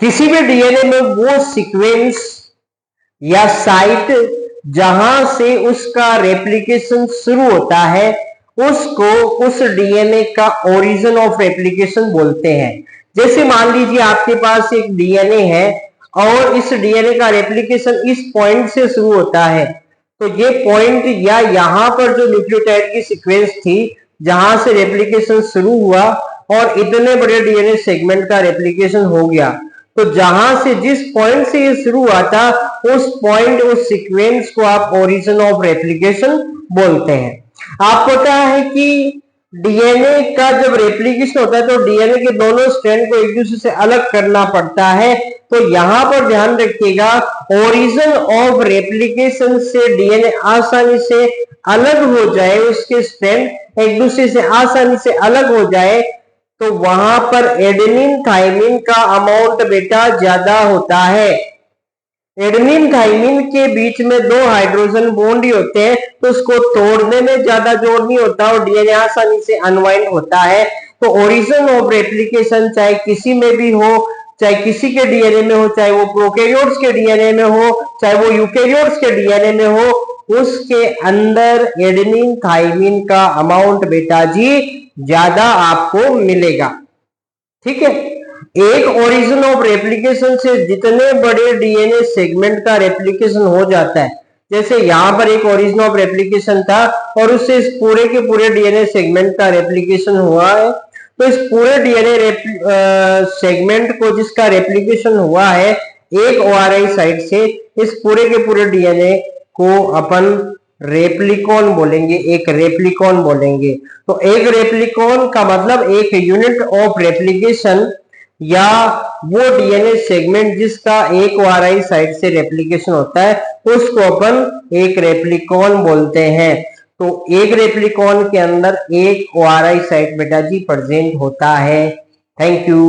किसी भी डीएनए में वो सीक्वेंस या साइट जहां से उसका रेप्लिकेशन शुरू होता है उसको उस डीएनए का ओरिजिन ऑफ रेप्लिकेशन बोलते हैं। जैसे मान लीजिए आपके पास एक डीएनए है और इस डीएनए का रेप्लिकेशन इस पॉइंट से शुरू होता है, तो ये पॉइंट या यहां पर जो न्यूक्लियोटाइड की सीक्वेंस थी जहां से रेप्लिकेशन शुरू हुआ और इतने बड़े डीएनए सेगमेंट का रेप्लिकेशन हो गया, तो जहां से जिस पॉइंट से ये शुरू हुआ था उस पॉइंट उस सीक्वेंस को आप ओरिजिन ऑफ रेप्लिकेशन बोलते हैं। आपको पता है कि डीएनए का जब रेप्लिकेशन होता है तो डीएनए के दोनों स्ट्रैंड को एक दूसरे से अलग करना पड़ता है। तो यहां पर ध्यान रखिएगा, ओरिजिन ऑफ रेप्लिकेशन से डीएनए आसानी से अलग हो जाए, उसके स्ट्रैंड एक दूसरे से आसानी से अलग हो जाए, तो वहां पर एडेनिन थाइमिन का अमाउंट बेटा ज्यादा होता है। एडेनिन थाइमिन के बीच में दो हाइड्रोजन बॉन्ड ही होते हैं, तो उसको तोड़ने में ज्यादा जोर नहीं होता और डीएनए आसानी से अनवाइंड होता है। तो ओरिजिन ऑफ रेप्लिकेशन चाहे किसी में भी हो, चाहे किसी के डीएनए में हो, चाहे वो प्रोकैरियोट्स के डीएनए में हो, चाहे वो यूकैरियोट्स के डीएनए में हो, उसके अंदर एडेनिन थाइमिन का अमाउंट बेटा जी ज्यादा आपको मिलेगा। ठीक है, एक ओरिजिन ऑफ रेप्लिकेशन से जितने बड़े डीएनए सेगमेंट का रेप्लिकेशन हो जाता है, जैसे यहां पर एक ओरिजिन ऑफ रेप्लिकेशन था और उससे इस पूरे के पूरे डीएनए सेगमेंट का रेप्लिकेशन हुआ है, तो इस पूरे डीएनए सेगमेंट को जिसका रेप्लिकेशन हुआ है एक ओआरआई साइट से, इस पूरे के पूरे डीएनए को अपन रेप्लिकॉन बोलेंगे, एक रेप्लिकॉन बोलेंगे। तो एक रेप्लिकॉन का मतलब एक यूनिट ऑफ रेप्लिकेशन या वो डीएनए सेगमेंट जिसका एक ओआरआई साइट से रेप्लिकेशन होता है उसको अपन एक रेप्लिकॉन बोलते हैं। तो एक रेप्लिकॉन के अंदर एक ओआरआई साइट बेटा जी प्रेजेंट होता है। Thank you.